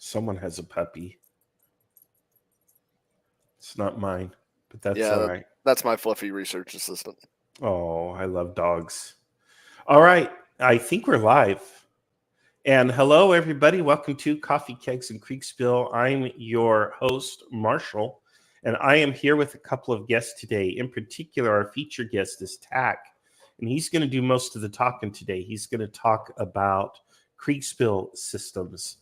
Someone has a puppy. It's not mine, but that's Yeah, all right. that's my fluffy research assistant. Oh, I love dogs. All right. I think we're live. And hello, everybody. Welcome to Coffee, Kegs, and Kriegsspiel. I'm your host, Marshall, and I am here with a couple of guests today. In particular, our featured guest is Tack, and he's going to do most of the talking today. He's going to talk about Kriegsspiel systems.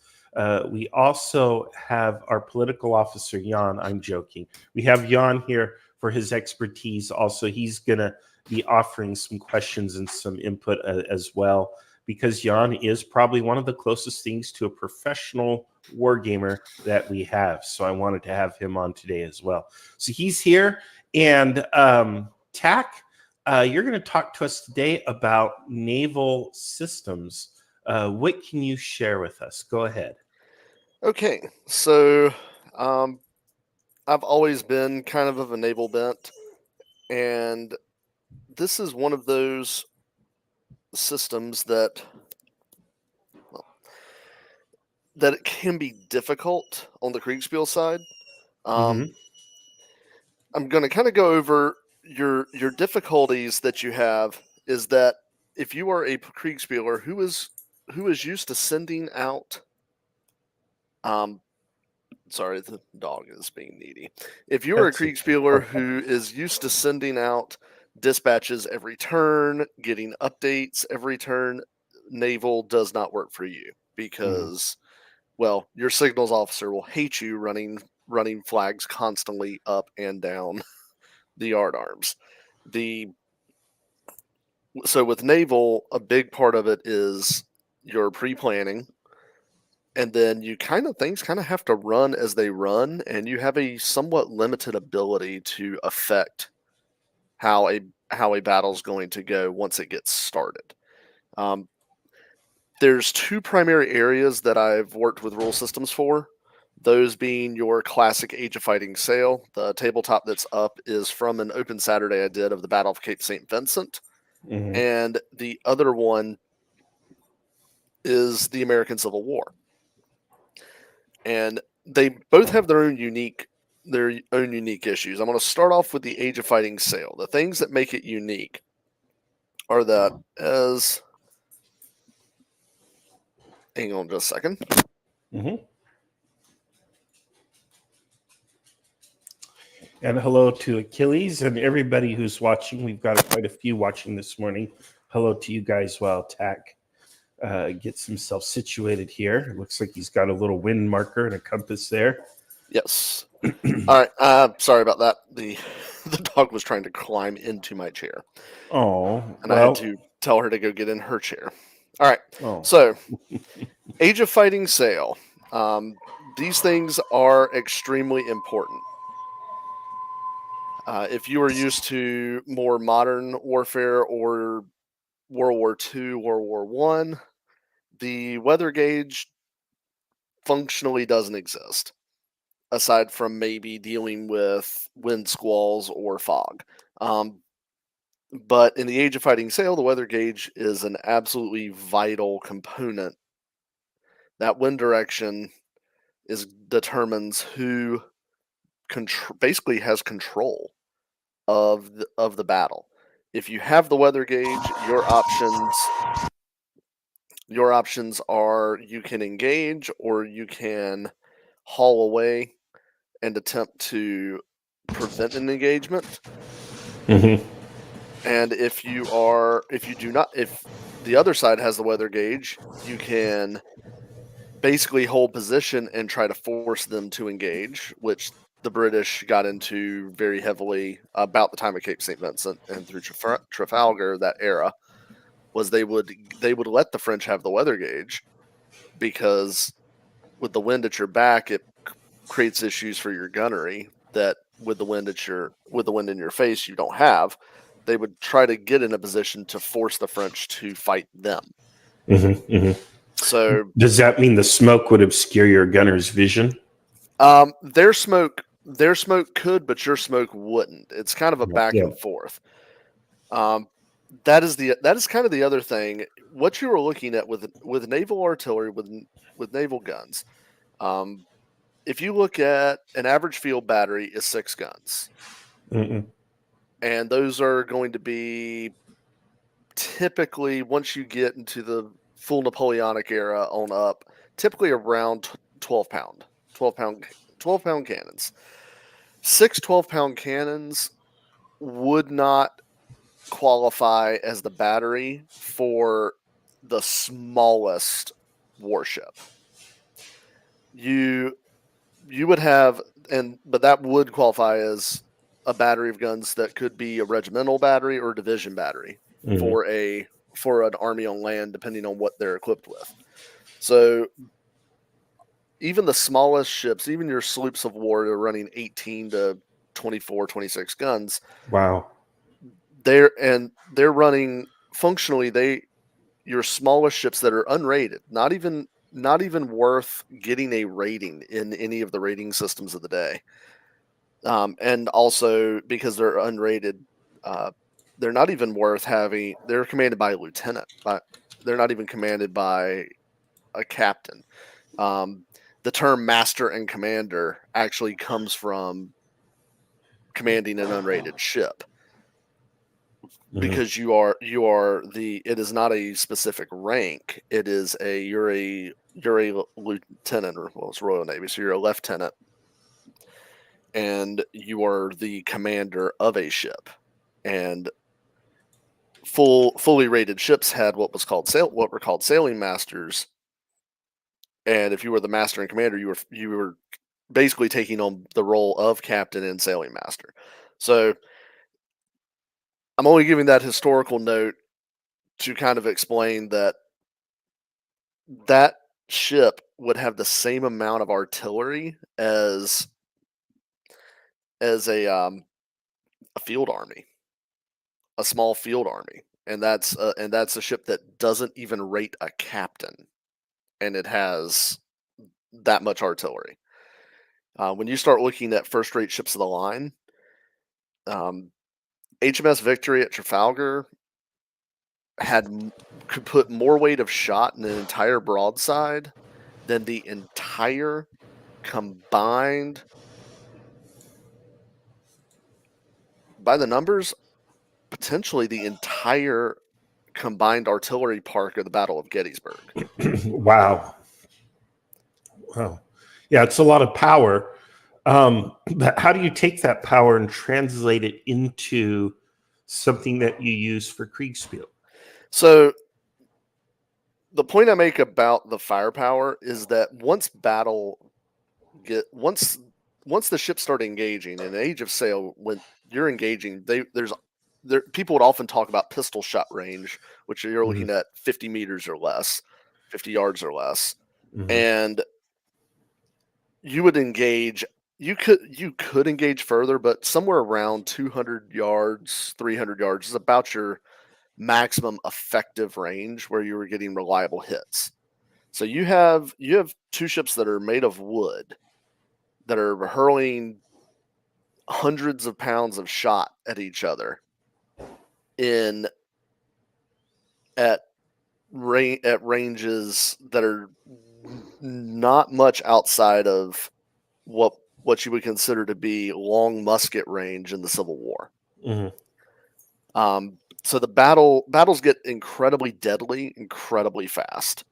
We also have our political officer, Jan. I'm joking. We have Jan here for his expertise. Also, he's going to be offering some questions and some input as well, because Jan is probably one of the closest things to a professional wargamer that we have. So I wanted to have him on today as well. So he's here. And Tack, you're going to talk to us today about naval systems. What can you share with us? Go ahead. Okay, so I've always been kind of a naval bent, and this is one of those systems that it can be difficult on the Kriegsspiel side. Mm-hmm. I'm going to kind of go over your difficulties that you have. Is that if you are a Kriegspieler who is used to sending out, sorry, the dog is being needy. If you are a That's okay. Kriegspieler who is used to sending out dispatches every turn, getting updates every turn, naval does not work for you because, well, your signals officer will hate you running flags constantly up and down the yard arms. So with naval, a big part of it is your pre-planning, and then things kind of have to run as they run, and you have a somewhat limited ability to affect how a battle's going to go once it gets started. There's two primary areas that I've worked with rule systems for. Those being your classic Age of Fighting sail. The tabletop that's up is from an open Saturday I did of the Battle of Cape St. Vincent. Mm-hmm. And the other one is the American Civil War. And they both have their own unique issues. I'm going to start off with the Age of Fighting sail. The things that make it unique are that as... Hang on just a second. Mm-hmm. And hello to Achilles and everybody who's watching. We've got quite a few watching this morning. Hello to you guys while Tack gets himself situated here. It looks like he's got a little wind marker and a compass there. Yes. All right. Sorry about that. The dog was trying to climb into my chair. Oh, and I had to tell her to go get in her chair. All right. Oh. So, Age of Fighting sail. These things are extremely important. If you are used to more modern warfare or World War II, World War I, the weather gauge functionally doesn't exist, aside from maybe dealing with wind squalls or fog. But in the Age of Fighting sail, the weather gauge is an absolutely vital component. That wind direction determines who basically has control of the battle. If you have the weather gauge, your options are you can engage or you can haul away and attempt to prevent an engagement. Mm-hmm. And if the other side has the weather gauge, you can basically hold position and try to force them to engage, which the British got into very heavily about the time of Cape St. Vincent and through Trafalgar, that era, was they would let the French have the weather gauge, because with the wind at your back, it creates issues for your gunnery that with the wind in your face you don't have. They would try to get in a position to force the French to fight them. Mm-hmm. Mm-hmm. So does that mean the smoke would obscure your gunner's vision? Their smoke could, but your smoke wouldn't. It's kind of a back and forth. That is kind of the other thing. What you were looking at with naval artillery, with naval guns, If you look at an average field battery is 6 guns. Mm-mm. And those are going to be typically, once you get into the full Napoleonic era on up, typically around 12 pound, 12 pound cannons. 6 12-pound cannons would not qualify as the battery for the smallest warship. You would have, but that would qualify as a battery of guns that could be a regimental battery or a division battery for an army on land, depending on what they're equipped with. So even the smallest ships, even your sloops of war, are running 18 to 24, 26 guns. Wow. They're running functionally. Your smallest ships that are unrated, not even worth getting a rating in any of the rating systems of the day. And also because they're unrated, they're not even worth having. They're commanded by a lieutenant, but they're not even commanded by a captain. The term master and commander actually comes from commanding an unrated ship, because you are it is not a specific rank. It is you're a lieutenant, or well, it's Royal Navy, so you're a lieutenant, and you are the commander of a ship. And fully rated ships had what were called sailing masters. And if you were the master and commander, you were basically taking on the role of captain and sailing master. So I'm only giving that historical note to kind of explain that ship would have the same amount of artillery as a field army, a small field army, and that's a ship that doesn't even rate a captain, and it has that much artillery. When you start looking at first-rate ships of the line, HMS Victory at Trafalgar could put more weight of shot in an entire broadside than the entire combined, by the numbers, potentially the entire combined artillery park of the Battle of Gettysburg. Wow. Wow. Yeah, it's a lot of power. But how do you take that power and translate it into something that you use for Kriegsspiel? So the point I make about the firepower is that once the ships start engaging in Age of Sail, when you're engaging, people would often talk about pistol shot range, which you're looking at 50 meters or less, 50 yards or less, and you would engage. You could engage further, but somewhere around 200 yards, 300 yards is about your maximum effective range where you were getting reliable hits. So you have 2 ships that are made of wood that are hurling hundreds of pounds of shot at each other at ranges that are not much outside of what you would consider to be long musket range in the Civil War. So the battles get incredibly deadly, incredibly fast.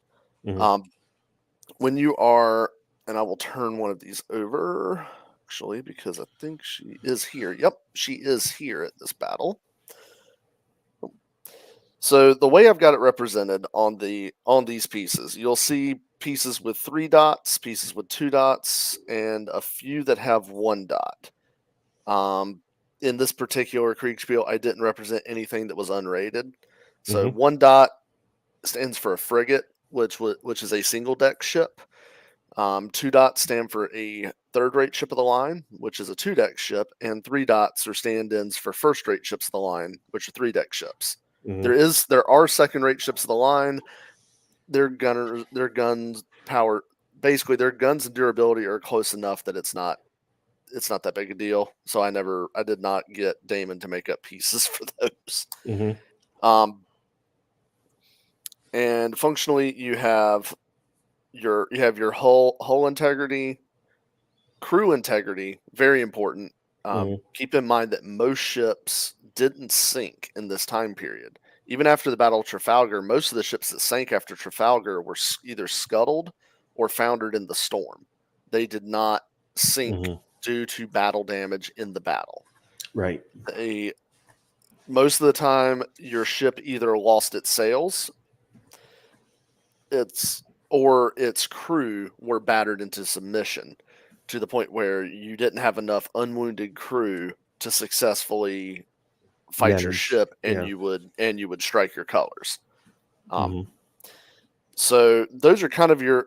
When you are, and I will turn one of these over, actually, because I think she is here. Yep, she is here at this battle. So the way I've got it represented on these pieces, you'll see pieces with 3 dots, pieces with 2 dots, and a few that have 1 dot. In this particular Kriegsspiel, I didn't represent anything that was unrated. So 1 dot stands for a frigate, which is a single deck ship. 2 dots stand for a third-rate ship of the line, which is a 2-deck ship, and 3 dots are stand-ins for first-rate ships of the line, which are 3-deck ships. There are second-rate ships of the line. Their guns power, basically their guns and durability are close enough that it's not that big a deal. So I did not get Damon to make up pieces for those. And functionally, you have you have your hull integrity, crew integrity, very important. Mhm. Keep in mind that most ships didn't sink in this time period. Even after the Battle of Trafalgar, most of the ships that sank after Trafalgar were either scuttled or foundered in the storm. They did not sink Mhm. due to battle damage in the battle. Right. Most of the time, your ship either lost its sails, or its crew were battered into submission to the point where you didn't have enough unwounded crew to successfully fight your Manage. ship, and Yeah. you would strike your colors. Um, Mhm. so those are kind of your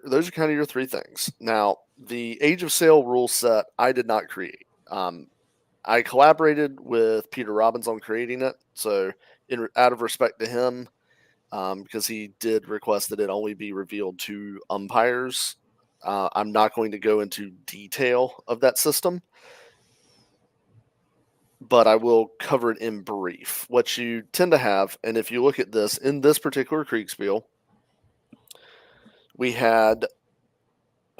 three things. Now, the Age of Sail rule set I did not create. I collaborated with Peter Robbins on creating it. So, out of respect to him, because he did request that it only be revealed to umpires, I'm not going to go into detail of that system, but I will cover it in brief. What you tend to have, and if you look at this, in this particular Kriegsspiel, we had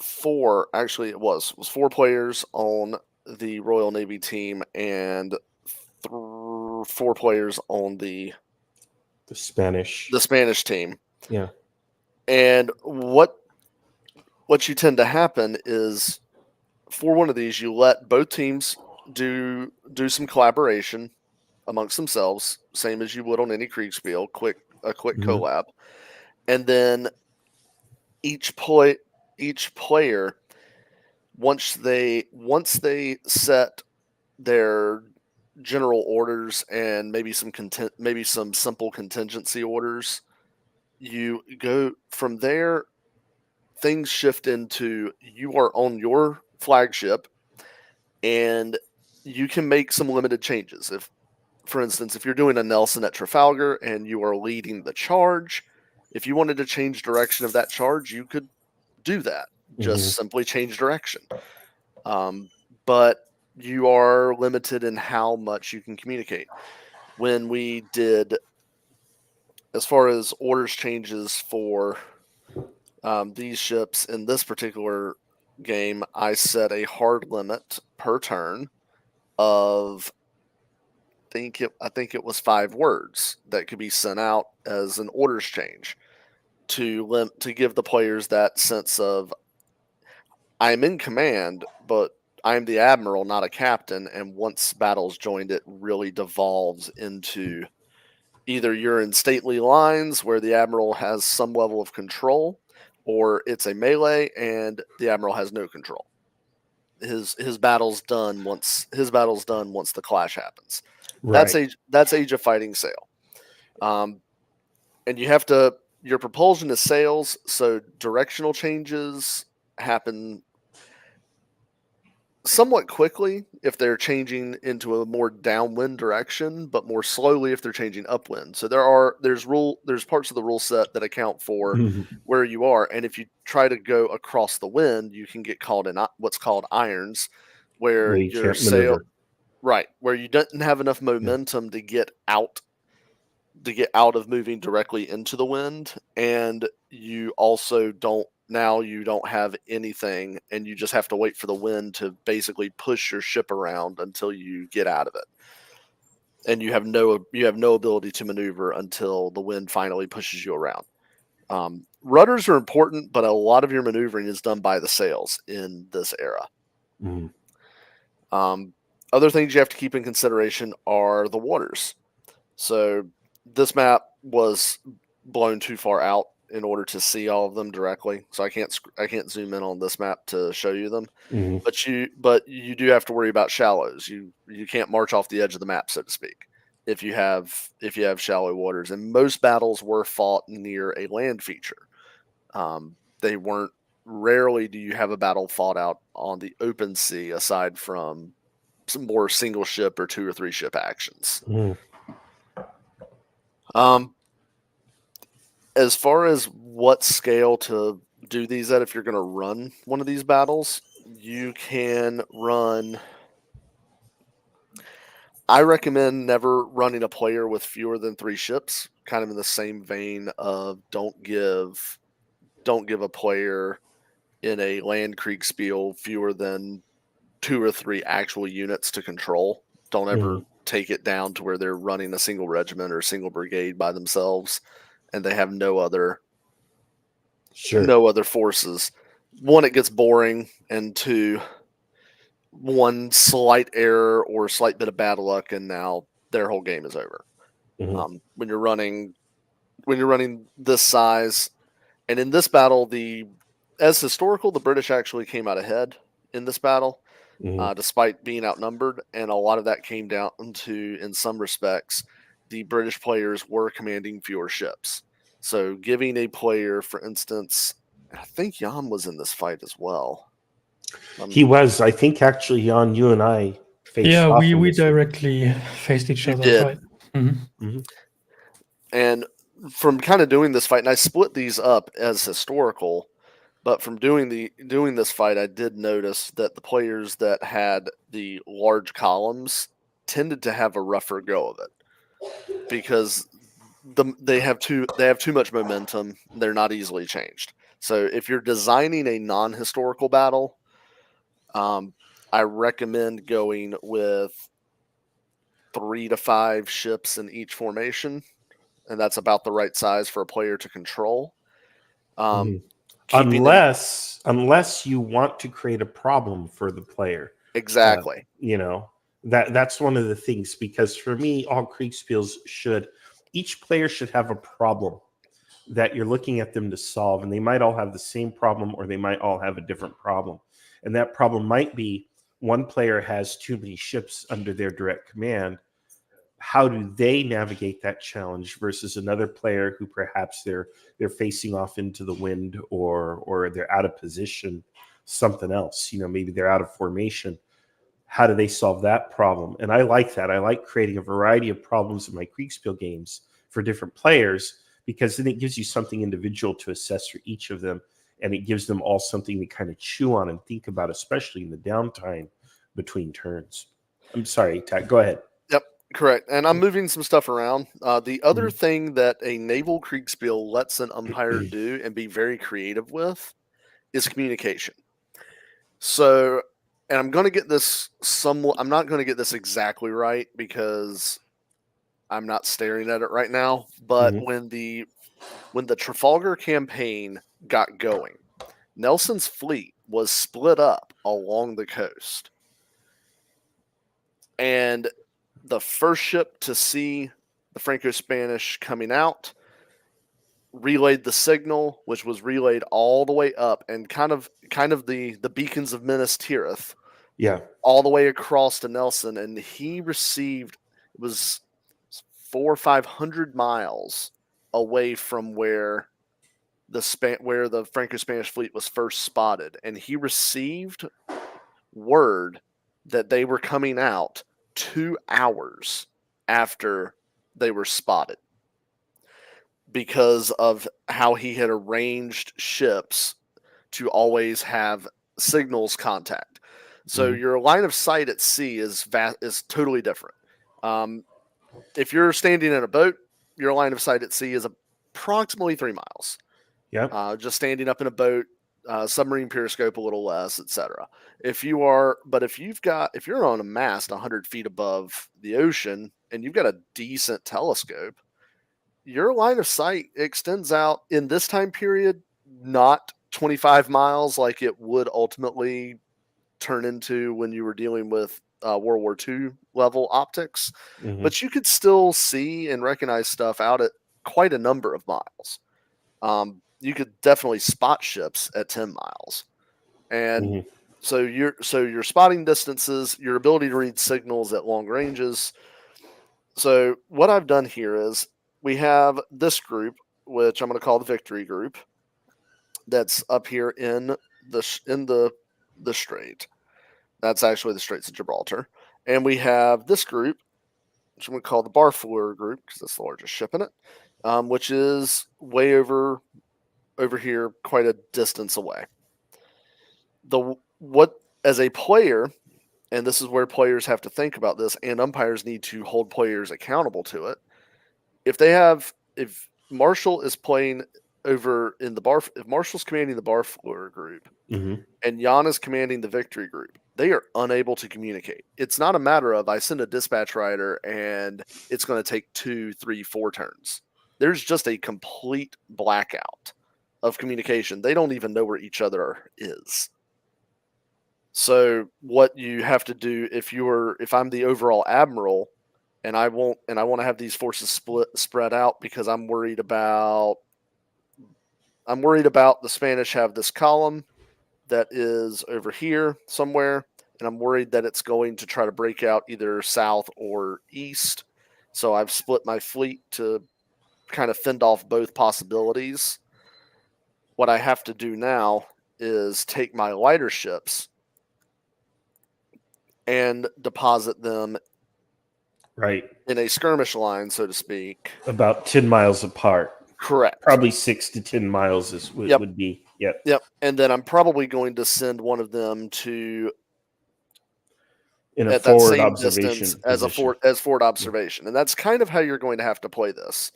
four, actually it was four players on the Royal Navy team and four players on the The Spanish. Spanish team. Yeah. And what you tend to happen is, for one of these, you let both teams do some collaboration amongst themselves, same as you would on any Kriegspiel, a quick Mhm. collab, and then each player, once they set their general orders and maybe some simple contingency orders, you go from there. Things shift into, you are on your flagship, and you can make some limited changes. If, for instance, if you're doing a Nelson at Trafalgar and you are leading the charge, if you wanted to change direction of that charge, you could do that. Mhm. Just simply change direction. But you are limited in how much you can communicate. When we did, as far as orders changes for these ships in this particular game, I set a hard limit per turn of, I think it was 5 words that could be sent out as an orders change to give the players that sense of, I'm in command, but I'm the admiral, not a captain. And once battle's joined, it really devolves into either you're in stately lines where the admiral has some level of control, or it's a melee and the admiral has no control. His battle's done once the clash happens. Right. That's Age of Fighting Sail. And you have to, your propulsion is sails, so directional changes happen somewhat quickly if they're changing into a more downwind direction, but more slowly if they're changing upwind. So there's parts of the rule set that account for Mhm. where you are, and if you try to go across the wind, you can get caught in what's called irons, where They your can't sail, maneuver. right, where you didn't have enough Yeah. momentum to get out of moving directly into the wind, and you also don't have anything, and you just have to wait for the wind to basically push your ship around until you get out of it, and you have no ability to maneuver until the wind finally pushes you around. Rudders are important, but a lot of your maneuvering is done by the sails in this era. Mhm. um, Other things you have to keep in consideration are the waters. So this map was blown too far out in order to see all of them directly. So I can't zoom in on this map to show you them. Mhm. But you do have to worry about shallows. You can't march off the edge of the map, so to speak, if you have shallow waters. And most battles were fought near a land feature. They weren't. Rarely do you have a battle fought out on the open sea, aside from some more single ship or 2 or 3 ship actions. Mhm. Um, as far as what scale to do these at, if you're going to run one of these battles, you can run. I recommend never running a player with fewer than 3 ships, kind of in the same vein of don't give don't give a player in a land Kriegsspiel fewer than 2 or 3 actual units to control. Don't ever take it down to where they're running a single regiment or a single brigade by themselves and they have no other forces. One, it gets boring, and two, one slight error or a slight bit of bad luck and now their whole game is over. When you're running this size, and in this battle, as historical, the British actually came out ahead in this battle, despite being outnumbered, and a lot of that came down to, in some respects, the British players were commanding fewer ships. So giving a player, for instance, I think Jan was in this fight as well. He was. I think actually, Jan, you and I faced off. Yeah, we directly faced each other. Did. Right? Mm-hmm. And from kind of doing this fight, and I split these up as historical, but from doing this fight, I did notice that the players that had the large columns tended to have a rougher go of it because they have too much momentum. They're not easily changed. So if you're designing a non-historical battle, I recommend going with 3 to 5 ships in each formation, and that's about the right size for a player to control. Unless you want to create a problem for the player. Exactly. That's one of the things, because for me, all Kriegspiels each player should have a problem that you're looking at them to solve, and they might all have the same problem or they might all have a different problem. And that problem might be one player has too many ships under their direct command. How do they navigate that challenge versus another player who perhaps they're facing off into the wind or they're out of position, something else, maybe they're out of formation. How do they solve that problem? And I like that. I like creating a variety of problems in my Kriegspiel games for different players, because then it gives you something individual to assess for each of them, and it gives them all something to kind of chew on and think about, especially in the downtime between turns. I'm sorry, Tad, go ahead. Yep, correct. And I'm moving some stuff around. The other thing that a Naval Kriegsspiel lets an umpire do and be very creative with is communication. So, and I'm going to get this I'm not going to get this exactly right because I'm not staring at it right now. But when the Trafalgar campaign got going, Nelson's fleet was split up along the coast. And the first ship to see the Franco-Spanish coming out relayed the signal, which was relayed all the way up, and kind of the beacons of Minas Tirith, all the way across to Nelson, and he received, it was 400 or 500 miles away from where the Franco-Spanish fleet was first spotted, and he received word that they were coming out 2 hours after they were spotted, because of how he had arranged ships to always have signals contact. So your line of sight at sea is totally different. If you're standing in a boat, your line of sight at sea is approximately 3 miles. Just standing up in a boat, submarine periscope a little less, etc. If you're on a mast 100 feet above the ocean and you've got a decent telescope, your line of sight extends out in this time period, not 25 miles like it would ultimately turn into when you were dealing with World War II level optics, but you could still see and recognize stuff out at quite a number of miles. You could definitely spot ships at 10 miles. And so your spotting distances, your ability to read signals at long ranges. So what I've done here is we have this group, which I'm going to call the victory group, that's up here in the strait. That's actually the Straits of Gibraltar. And we have this group, which I'm going to call the Barfleur group because that's the largest ship in it, which is way over here, quite a distance away. As a player, and this is where players have to think about this, and umpires need to hold players accountable to it. If Marshall is playing over in the bar, if Marshall's commanding the Barfleur group Mhm. and Jan is commanding the Victory group, they are unable to communicate. It's not a matter of I send a dispatch rider and it's going to take 2, 3, 4 turns. There's just a complete blackout of communication. They don't even know where each other is. So what you have to do if I'm the overall admiral and I want to have these forces spread out because I'm worried about the Spanish have this column that is over here somewhere, and I'm worried that it's going to try to break out either south or east. So I've split my fleet to kind of fend off both possibilities. What I have to do now is take my lighter ships and deposit them Right. in a skirmish line, so to speak. About 10 miles apart. Correct. Probably 6 to 10 miles would be. Yep. Yep. And then I'm probably going to send one of them to In a at that forward same observation distance as position. forward observation. And that's kind of how you're going to have to play this.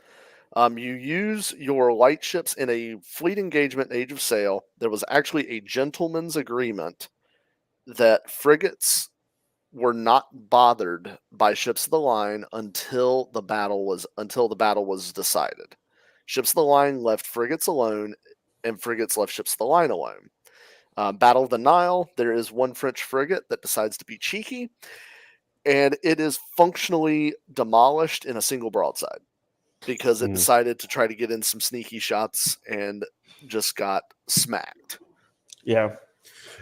You use your light ships in a fleet engagement in Age of Sail. There was actually a gentleman's agreement that frigates were not bothered by ships of the line until the battle was decided. Ships of the line left frigates alone, and frigates left ships of the line alone. Battle of the Nile, there is one French frigate that decides to be cheeky, and it is functionally demolished in a single broadside because it decided to try to get in some sneaky shots and just got smacked. Yeah.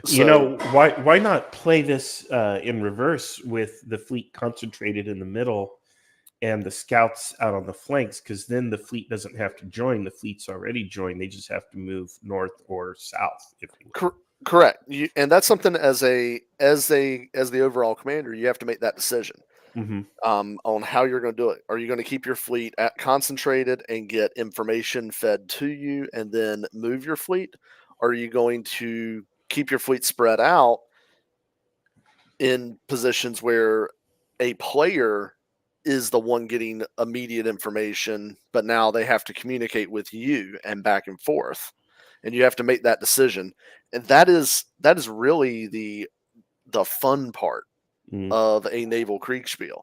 So, why not play this in reverse with the fleet concentrated in the middle and the scouts out on the flanks? Because then the fleet doesn't have to join. The fleet's already joined. They just have to move north or south. If you will. correct. And that's something as the overall commander, you have to make that decision. On how you're going to do it. Are you going to keep your fleet concentrated and get information fed to you and then move your fleet? Or are you going to keep your fleet spread out in positions where a player is the one getting immediate information, but now they have to communicate with you and back and forth, and you have to make that decision? And that is really the fun part of a naval Kriegsspiel.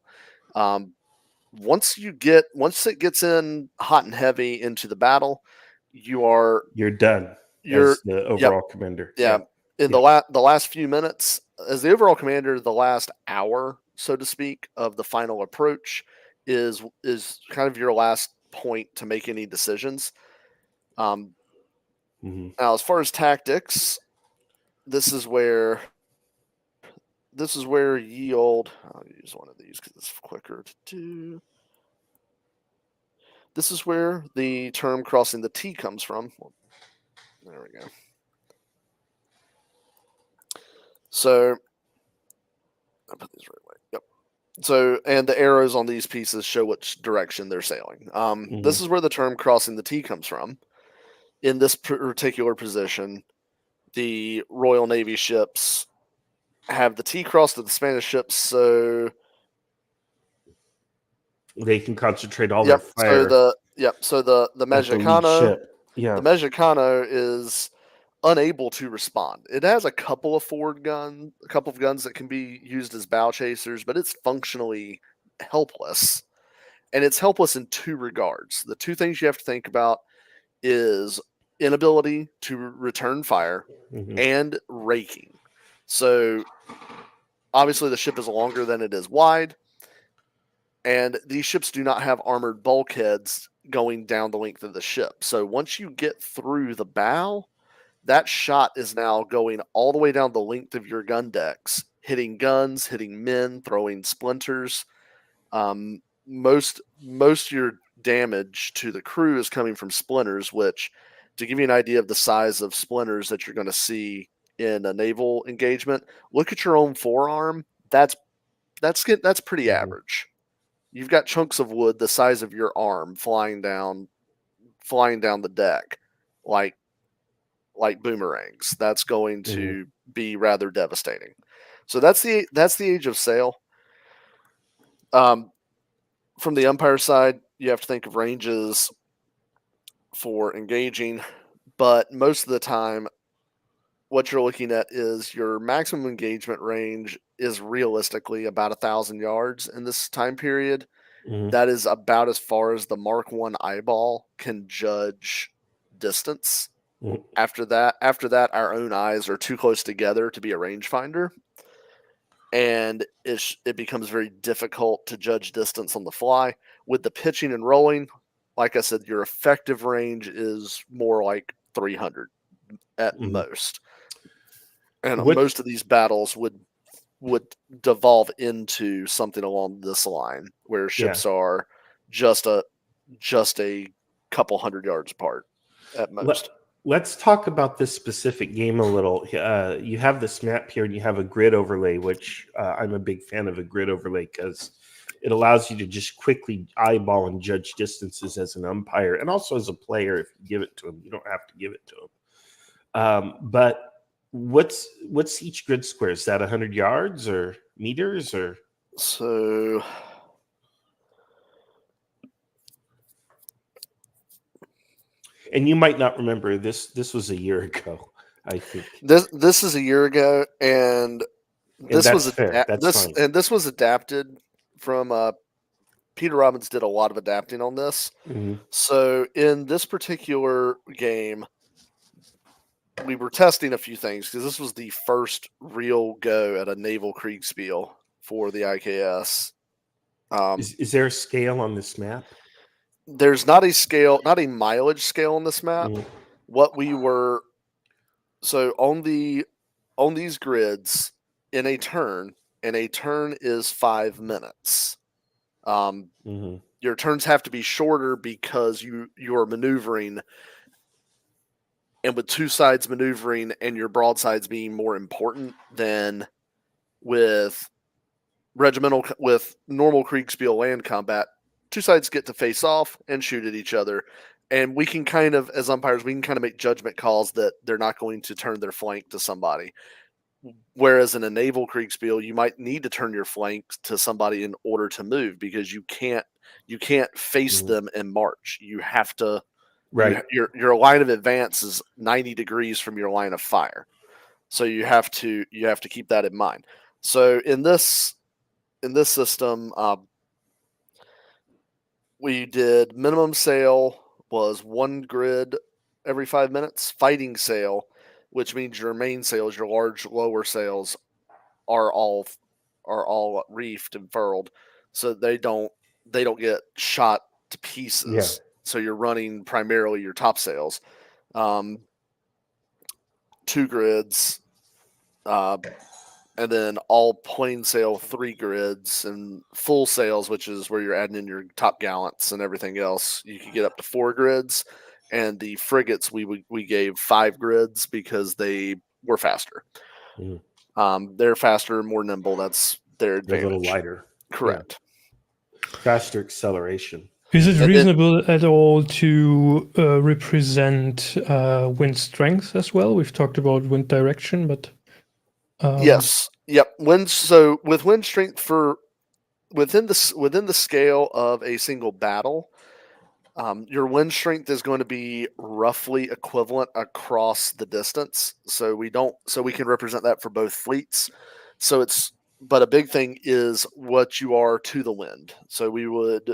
Once it gets in hot and heavy into the battle, you're done as the overall commander. Yeah. In the last few minutes, as the overall commander, the last hour, so to speak, of the final approach is kind of your last point to make any decisions. Now, as far as tactics, this is where ye old. I'll use one of these because it's quicker to do. This is where the term crossing the T comes from. Well, there we go. So I put these right way. Yep. So, and the arrows on these pieces show which direction they're sailing. This is where the term crossing the T comes from. In this particular position, the Royal Navy ships have the T crossed to the Spanish ships, so they can concentrate all their fire. So the Mexicano, the Mexicano is unable to respond. It has a couple of guns that can be used as bow chasers, but it's functionally helpless. And it's helpless in two regards. The two things you have to think about is inability to return fire and raking. So obviously the ship is longer than it is wide, and these ships do not have armored bulkheads going down the length of the ship. So once you get through the bow, that shot is now going all the way down the length of your gun decks, hitting guns, hitting men, throwing splinters. Most of your damage to the crew is coming from splinters, which, to give you an idea of the size of splinters that you're going to see in a naval engagement, look at your own forearm. That's pretty average. You've got chunks of wood the size of your arm flying down the deck like boomerangs. That's going to be rather devastating. So that's the Age of Sail. From the Empire side, you have to think of ranges for engaging, but most of the time, what you're looking at is your maximum engagement range is realistically about 1,000 yards in this time period. Mhm. That is about as far as the Mark 1 eyeball can judge distance. Mhm. After that, our own eyes are too close together to be a rangefinder, and it becomes very difficult to judge distance on the fly. With the pitching and rolling, like I said, your effective range is more like 300 at Mhm. most, and What most of these battles would devolve into something along this line, where Yeah. ships are just a couple hundred yards apart at most. Let's talk about this specific game a little. You have this map here, and you have a grid overlay, which I'm a big fan of a grid overlay because it allows you to just quickly eyeball and judge distances as an umpire, and also as a player. If you give it to them, you don't have to give it to them. But what's each grid square? Is that 100 yards or meters or? So And you might not remember this. This was a year ago, I think. this is a year ago, and this that's was fair. That's fine. this was adapted from Peter Robbins did a lot of adapting on this. Mhm. So in this particular game, we were testing a few things because this was the first real go at a Naval Kriegsspiel for the IKS. Is there a scale on this map? There's not a mileage scale on this map. Mhm. What we were so on these grids in a turn, and a turn is 5 minutes. Mhm. Your turns have to be shorter because you're maneuvering, and with two sides maneuvering and your broadsides being more important than with normal Kriegspiel land combat, two sides get to face off and shoot at each other. And we can kind of, as umpires, we can kind of make judgment calls that they're not going to turn their flank to somebody. Whereas in a naval Kriegspiel, you might need to turn your flank to somebody in order to move because you can't face them and march. You have to. Right. Your line of advance is 90 degrees from your line of fire, so you have to keep that in mind. So in this system, we did minimum sail was one grid every 5 minutes. Fighting sail, which means your main sails, your large lower sails, are all reefed and furled, so they don't get shot to pieces. So you're running primarily your top sails. 2 grids, and then all plain sail 3 grids, and full sails, which is where you're adding in your top gallants and everything else. You could get up to 4 grids, and the frigates we gave 5 grids because they were faster. They're faster, more nimble. That's their advantage. They're a little lighter. Correct. Yeah. Faster acceleration. Is it reasonable at all to represent wind strength as well? We've talked about wind direction, but yes, yep. With wind strength for within the scale of a single battle, your wind strength is going to be roughly equivalent across the distance. So we can represent that for both fleets. But a big thing is what you are to the wind. So we would,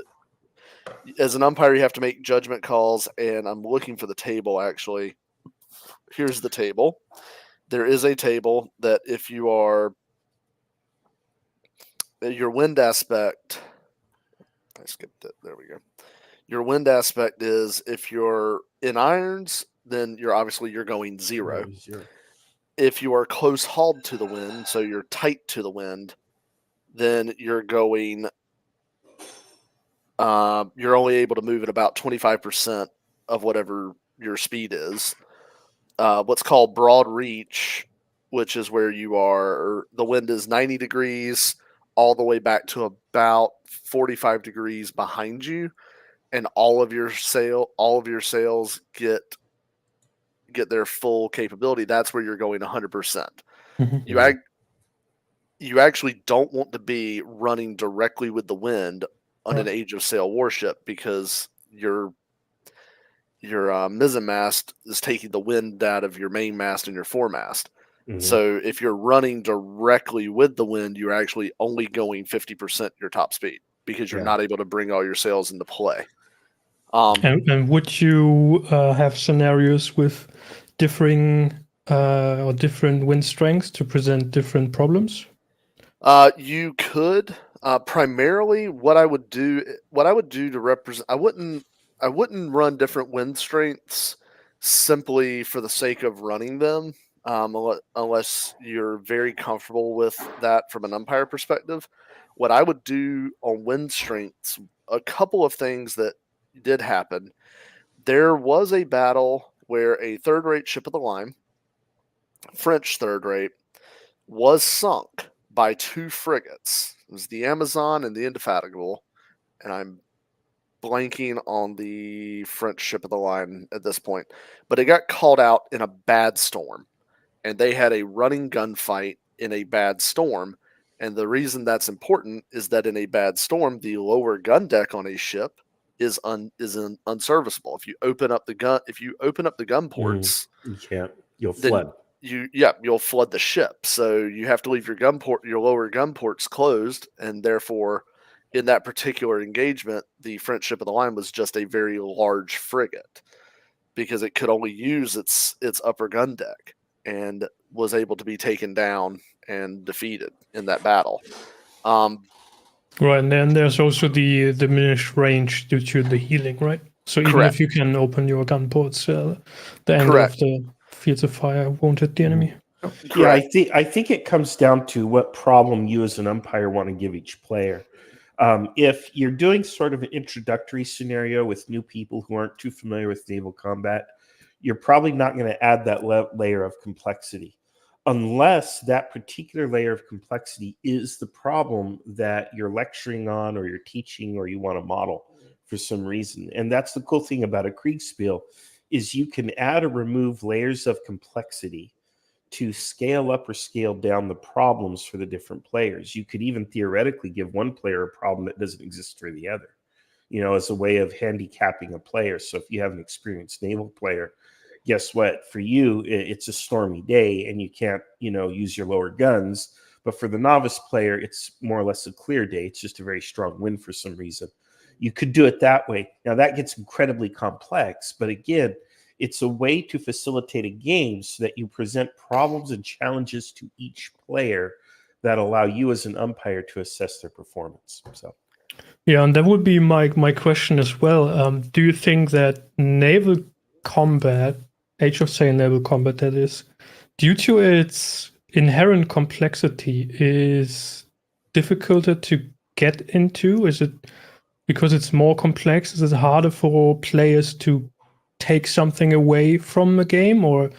as an umpire, you have to make judgment calls, and I'm looking for the table actually. Here's the table. There is a table that if you are your wind aspect, I skipped it. There we go. Your wind aspect is if you're in irons, then you're going 0. If you are close hauled to the wind, so you're tight to the wind, then you're going. You're only able to move at about 25% of whatever your speed is. What's called broad reach, which is where the wind is 90 degrees all the way back to about 45 degrees behind you, and all of your sails get their full capability. That's where you're going 100%. You actually don't want to be running directly with the wind on an Age of Sail warship because mizzen mast is taking the wind out of your main mast and your foremast. Mhm. So if you're running directly with the wind, you're actually only going 50% your top speed because you're Yeah. not able to bring all your sails into play. And would you have scenarios with differing or different wind strengths to present different problems? You could primarily what I would do to represent. I wouldn't run different wind strengths simply for the sake of running them, unless you're very comfortable with that from an umpire perspective. What I would do on wind strengths, a couple of things that did happen. There was a battle where a third-rate ship of the line, French third-rate, was sunk by 2 frigates. It was the Amazon and the Indefatigable, and I'm blanking on the French ship of the line at this point. But it got called out in a bad storm, and they had a running gunfight in a bad storm. And the reason that's important is that in a bad storm, the lower gun deck on a ship is unserviceable. If you open up the gun ports, You can't. You'll then flood. you'll flood the ship. So you have to leave your lower gun ports closed, and therefore, in that particular engagement, the French ship of the line was just a very large frigate because it could only use its upper gun deck and was able to be taken down and defeated in that battle. Right, and then there's also the diminished range due to the healing, right? So even Correct. if you can open your gun ports, the angle Correct. of the fields of fire won't hit the enemy. Yeah, I think it comes down to what problem you as an umpire want to give each player. If you're doing sort of an introductory scenario with new people who aren't too familiar with naval combat, you're probably not going to add that layer of complexity unless that particular layer of complexity is the problem that you're lecturing on or you're teaching or you want to model for some reason. And that's the cool thing about a Kriegsspiel is you can add or remove layers of complexity to scale up or scale down the problems for the different players. You could even theoretically give one player a problem that doesn't exist for the other, as a way of handicapping a player. So if you have an experienced naval player, guess what? For you, it's a stormy day and you can't, use your lower guns. But for the novice player, it's more or less a clear day. It's just a very strong wind for some reason. You could do it that way. Now that gets incredibly complex, but again, it's a way to facilitate a game so that you present problems and challenges to each player that allow you as an umpire to assess their performance. So, yeah, and that would be my question as well. Do you think that naval combat, Age of Sail naval combat, that is, due to its inherent complexity, is difficult to get into? Is it because it's more complex? Is it harder for players to take something away from a game, or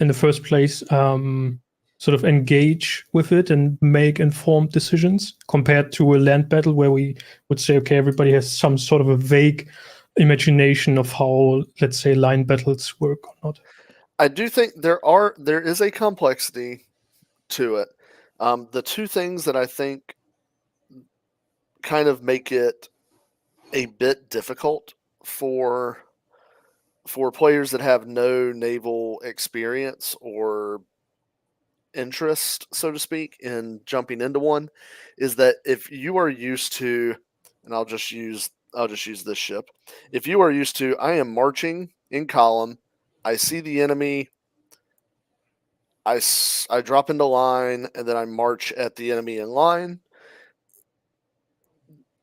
in the first place sort of engage with it and make informed decisions compared to a land battle where we would say, okay, everybody has some sort of a vague imagination of how, let's say, line battles work or not? I do think there is a complexity to it. The two things that I think kind of make it a bit difficult for players that have no naval experience or interest, so to speak, in jumping into one, is that if you are used to, and I'll just use this ship. If you are used to, I am marching in column, I see the enemy, I drop into line, and then I march at the enemy in line.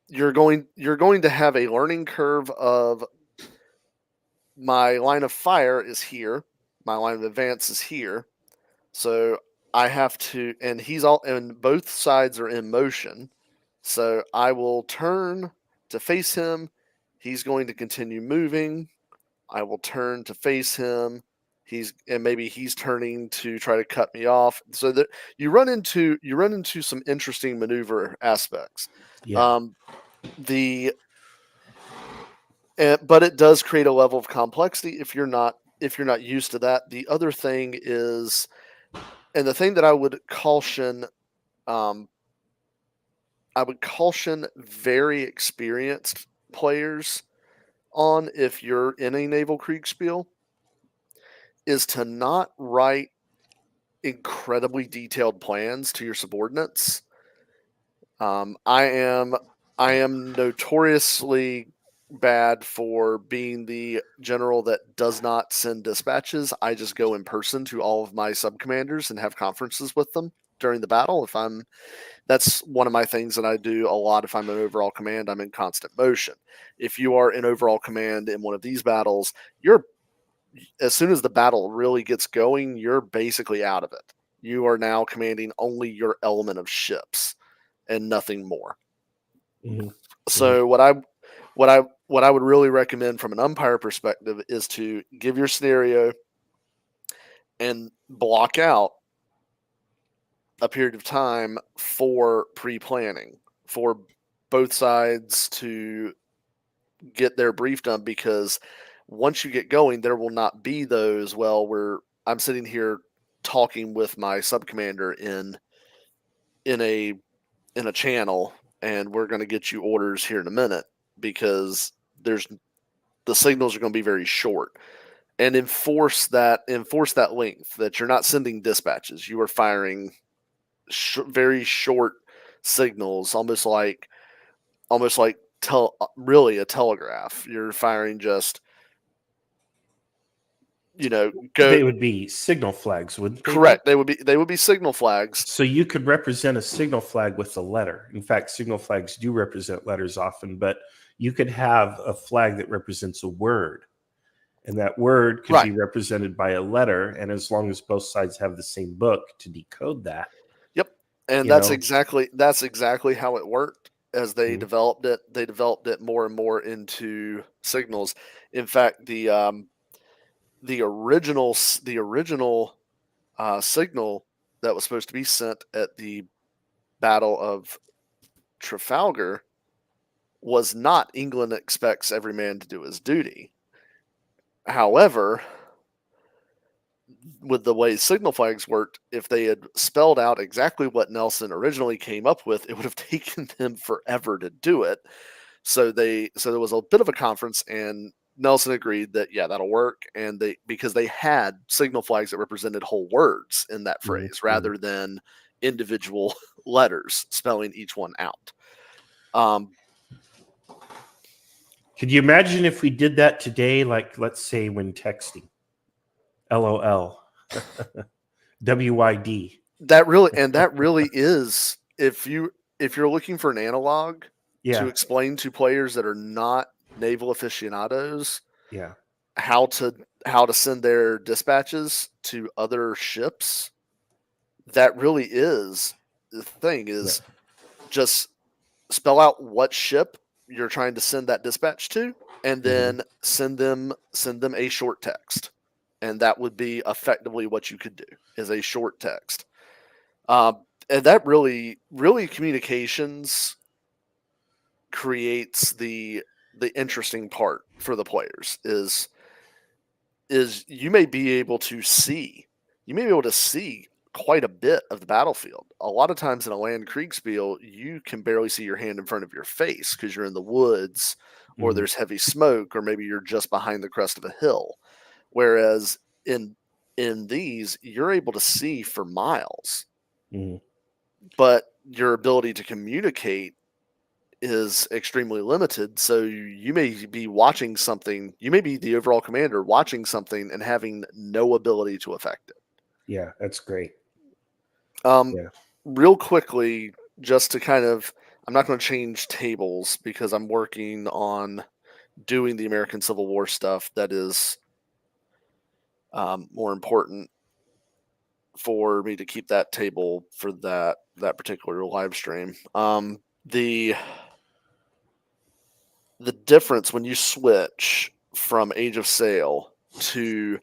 You're going to have a learning curve of my line of fire is here, my line of advance is here. So I have to, and both sides are in motion. So I will turn to face him. He's going to continue moving. I will turn to face him. Maybe he's turning to try to cut me off. So that you run into some interesting maneuver aspects. yeah. But it does create a level of complexity if you're not used to that. The other thing is, and the thing that I would caution very experienced players on if you're in a Naval Kriegsspiel is to not write incredibly detailed plans to your subordinates. I am notoriously bad for being the general that does not send dispatches. I just go in person to all of my subcommanders and have conferences with them during the battle. That's one of my things that I do a lot. If I'm in overall command, I'm in constant motion. If you are in overall command in one of these battles, as soon as the battle really gets going, you're basically out of it. You are now commanding only your element of ships and nothing more. Mm-hmm. So what I would really recommend from an umpire perspective is to give your scenario and block out a period of time for pre-planning for both sides to get their brief done, because once you get going, there will not be those, well, where I'm sitting here talking with my subcommander in a channel and we're going to get you orders here in a minute, because the signals are going to be very short. And enforce that length, that you're not sending dispatches, you are firing very short signals, almost like really a telegraph. You're firing just, go. They would be signal flags, wouldn't they? Correct. They would be signal flags. So you could represent a signal flag with a letter. In fact, signal flags do represent letters often, but you could have a flag that represents a word, and that word could be represented by a letter. And as long as both sides have the same book to decode that. Yep. And that's exactly how it worked. As they developed it more and more into signals. In fact, the original signal that was supposed to be sent at the Battle of Trafalgar was not "England expects every man to do his duty." However, with the way signal flags worked, if they had spelled out exactly what Nelson originally came up with, it would have taken them forever to do it. So there was a bit of a conference, and Nelson agreed that that'll work, and because they had signal flags that represented whole words in that phrase rather than individual letters spelling each one out. Could you imagine if we did that today, like let's say when texting? LOL. WYD. That really is, if you're looking for an analog to explain to players that are not naval aficionados how to send their dispatches to other ships, that really is the thing, is just spell out what ship you're trying to send that dispatch to, and then send them a short text. And that would be effectively what you could do, is a short text. And that really communications creates the interesting part for the players, is you may be able to see quite a bit of the battlefield. A lot of times in a land Kriegsspiel, you can barely see your hand in front of your face because you're in the woods, or there's heavy smoke, or maybe you're just behind the crest of a hill. Whereas in these, you're able to see for miles, but your ability to communicate is extremely limited. So you may be watching something, you may be the overall commander watching something and having no ability to affect it. Yeah, that's great. Real quickly, just to I'm not going to change tables because I'm working on doing the American Civil War stuff that is more important for me to keep that table for that particular live stream. The difference when you switch from Age of Sail to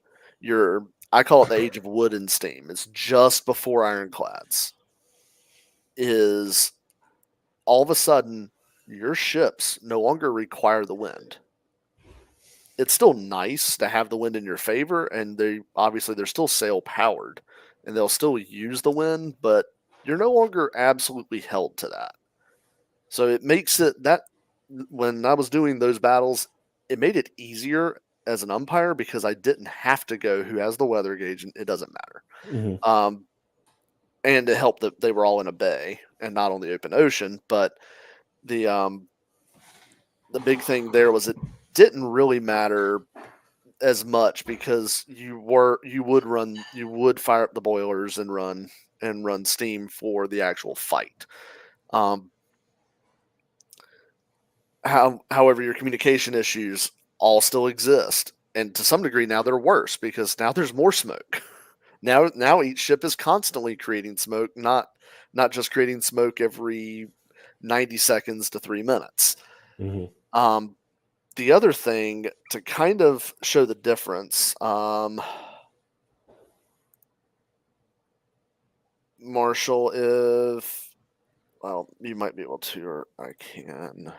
I call it the Age of Wood and Steam, it's just before Ironclads, is all of a sudden your ships no longer require the wind. It's still nice to have the wind in your favor, and they're still sail powered, and they'll still use the wind, but you're no longer absolutely held to that. So it makes it that when I was doing those battles, it made it easier as an umpire because I didn't have to go who has the weather gauge, and it doesn't matter. Mhm. And it helped that they were all in a bay and not on the open ocean. But the big thing there was it didn't really matter as much because you would fire up the boilers and run steam for the actual fight. However, your communication issues all still exist, and to some degree now they're worse because now there's more smoke. Now each ship is constantly creating smoke, not just creating smoke every 90 seconds to 3 minutes. Mhm. The other thing to kind of show the difference, Marshall, you might be able to, or I can.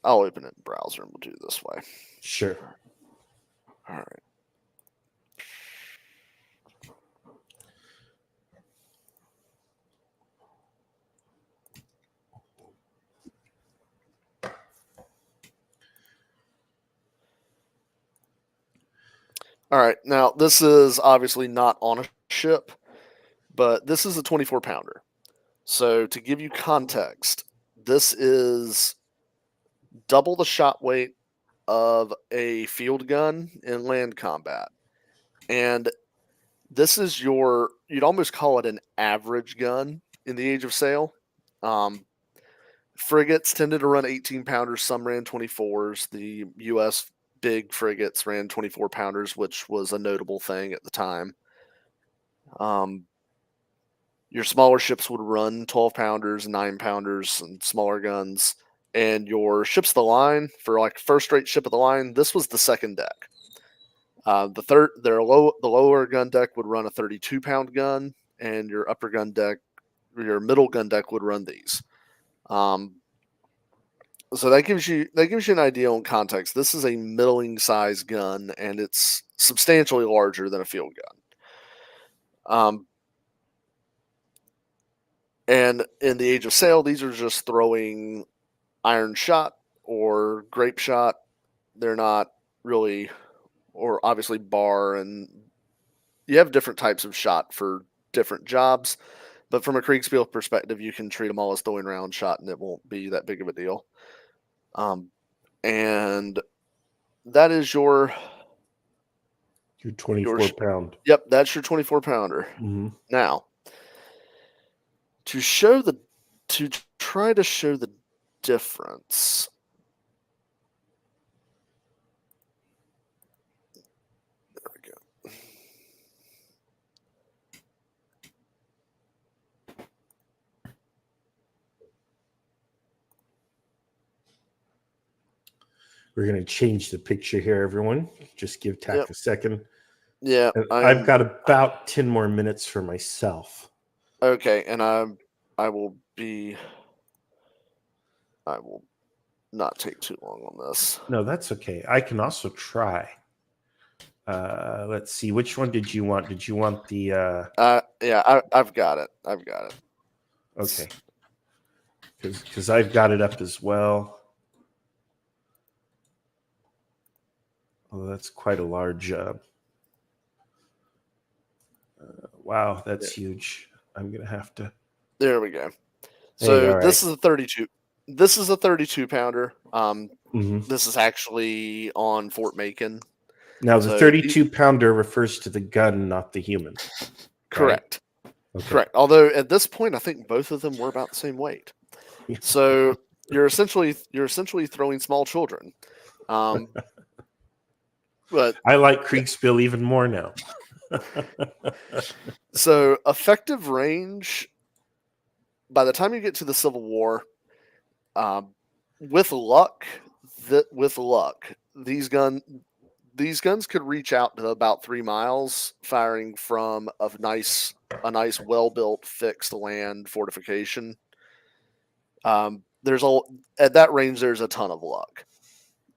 I'll open it in browser and we'll do it this way. Sure. All right. All right. Now, this is obviously not on a ship, but this is a 24 pounder. So, to give you context, this is double the shot weight of a field gun in land combat. And this is you'd almost call it an average gun in the Age of Sail. Frigates tended to run 18 pounders, some ran 24s. The U.S. big frigates ran 24 pounders, which was a notable thing at the time. Your smaller ships would run 12 pounders, 9 pounders, and smaller guns. And your ships of the line, for like first rate ship of the line, this was the second deck. The lower gun deck would run a 32-pound gun, and your upper gun deck, your middle gun deck would run these. So that gives you an idea on context. This is a middling sized gun, and it's substantially larger than a field gun. And in the Age of Sail, these are just throwing iron shot or grape shot. They're not really, or obviously bar, and you have different types of shot for different jobs. But from a Kriegsspiel perspective, you can treat them all as throwing round shot, and it won't be that big of a deal. And that is your 24 pound. Yep, that's your 24 pounder. Mm-hmm. Now, to try to show the difference. There we go. We're going to change the picture here, everyone. Just give Tack a second. Yeah, I've got about 10 more minutes for myself. Okay, and I will not take too long on this. No, that's okay. I can also try. Let's see. Which one did you want? Did you want the? Yeah, I've got it. Okay. Because I've got it up as well. Oh, that's quite a large. Wow, that's huge. I'm gonna have to. There we go. So this is a 32. This is a 32 pounder. This is actually on Fort Macon. Now the 32 pounder refers to the gun, not the human. Correct. Right? Okay. Correct. Although at this point, I think both of them were about the same weight. So you're essentially throwing small children. But I like Kriegsspiel even more now. So effective range, by the time you get to the Civil War, with luck, these guns could reach out to about 3 miles, firing from a nice, well-built, fixed land fortification. At that range, there's a ton of luck,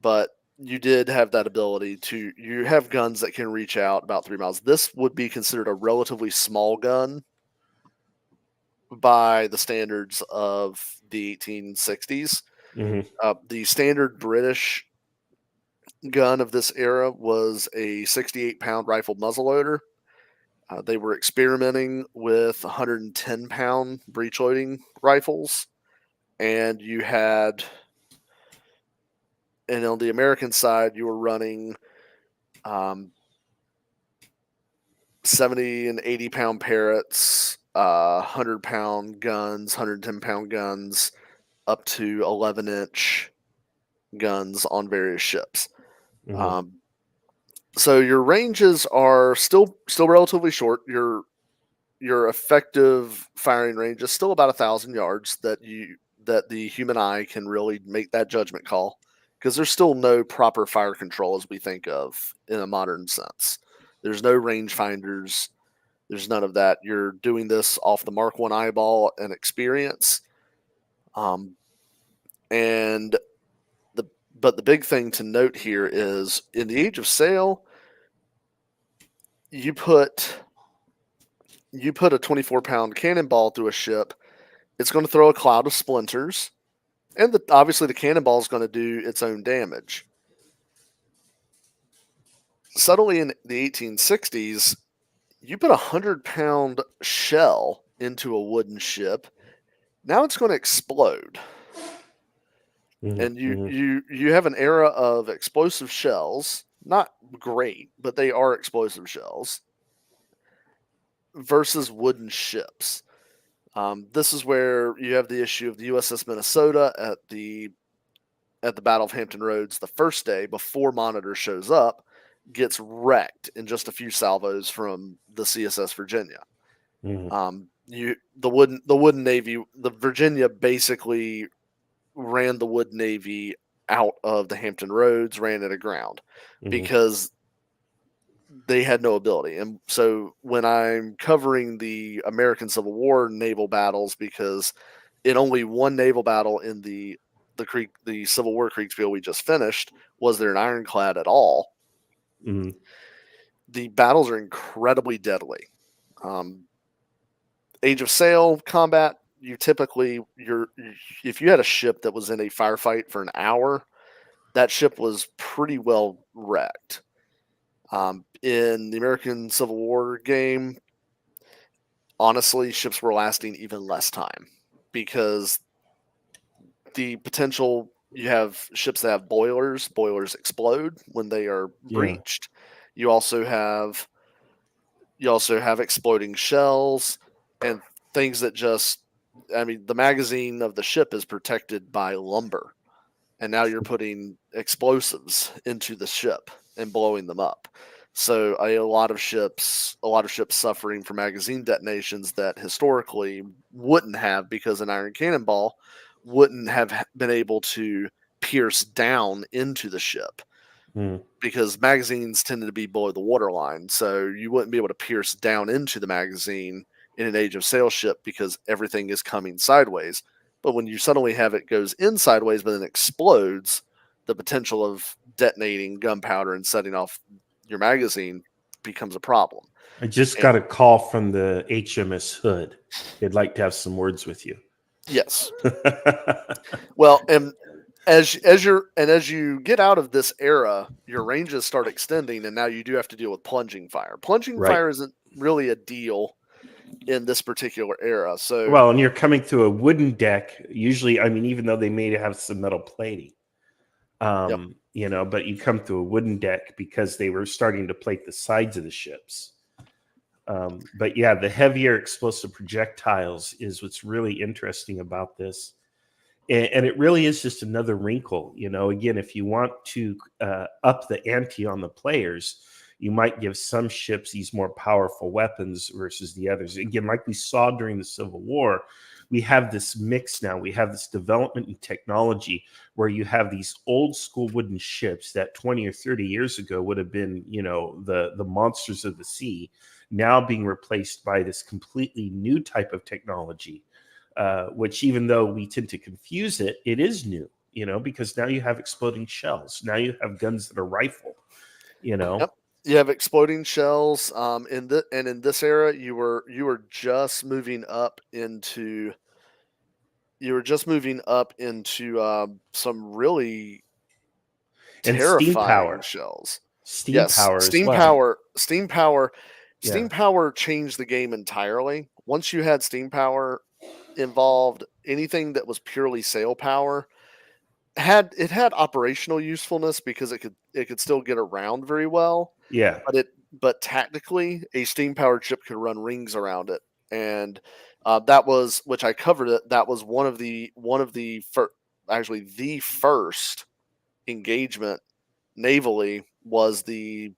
but you did have that ability you have guns that can reach out about 3 miles. This would be considered a relatively small gun by the standards of the 1860s. Mhm. The standard British gun of this era was a 68-pound rifled muzzleloader. They were experimenting with 110-pound breech loading rifles, and on the American side, you were running 70 and 80-pound Parrots, 100-pound guns, 110-pound guns, up to 11-inch guns on various ships. Mhm. So your ranges are still relatively short. Your effective firing range is still about 1,000 yards that the human eye can really make that judgment call, because there's still no proper fire control as we think of in a modern sense. There's no range-finders. There's none of that. You're doing this off the Mark 1 eyeball and experience. But the big thing to note here is in the Age of Sail, you put a 24-pound cannonball through a ship, it's going to throw a cloud of splinters, and obviously the cannonball is going to do its own damage. Suddenly in the 1860s, you put a 100-pound shell into a wooden ship, now it's going to explode. And you have an era of explosive shells, not great, but they are explosive shells, versus wooden ships. This is where you have the issue of the USS Minnesota at the Battle of Hampton Roads the first day before Monitor shows up, gets wrecked in just a few salvos from the CSS Virginia. The wooden navy, the Virginia basically ran the wood navy out of the Hampton Roads, ran it aground because they had no ability. And so when I'm covering the American Civil War naval battles, because in only one naval battle in the Civil War Kriegsspiel we just finished was there an ironclad at all. The battles are incredibly deadly. Age of Sail combat, if you had a ship that was in a firefight for an hour, that ship was pretty well wrecked. In the American Civil War game, honestly, ships were lasting even less time because the potential, you have ships that have boilers explode when they are breached. You also have exploding shells and things that the magazine of the ship is protected by lumber, and now you're putting explosives into the ship and blowing them up. So a lot of ships suffering from magazine detonations that historically wouldn't have, because an iron cannonball wouldn't have been able to pierce down into the ship, because magazines tended to be below the waterline. So you wouldn't be able to pierce down into the magazine in an Age of Sail ship because everything is coming sideways. But when you suddenly have it goes in sideways but then explodes, the potential of detonating gunpowder and setting off your magazine becomes a problem. I just got a call from the HMS Hood. They'd like to have some words with you. Yes. Well, and as you get out of this era, your ranges start extending, and now you do have to deal with plunging fire. Plunging fire isn't really a deal in this particular era. So well, and you're coming through a wooden deck. Usually, even though they may have some metal plating, but you come through a wooden deck because they were starting to plate the sides of the ships. But yeah, the heavier explosive projectiles is what's really interesting about this. And it really is just another wrinkle. Again, if you want to up the ante on the players, you might give some ships these more powerful weapons versus the others. Again, like we saw during the Civil War, we have this mix now. We have this development in technology where you have these old school wooden ships that 20 or 30 years ago would have been, the monsters of the sea, now being replaced by this completely new type of technology. Which, even though we tend to confuse it, it is new, because now you have exploding shells. Now you have guns that are rifled, Yep. You have exploding shells. In this era, you were just moving up into moving up into some really And steam terrifying power. shells. Steam Yes, power as steam well. power. Steam power. Yeah. Steam power changed the game entirely. Once you had steam power involved, anything that was purely sail power had operational usefulness because it could still get around very well. Yeah. But tactically, a steam powered ship could run rings around it, and that was, which I covered it. That was one of the actually the first engagement navally was the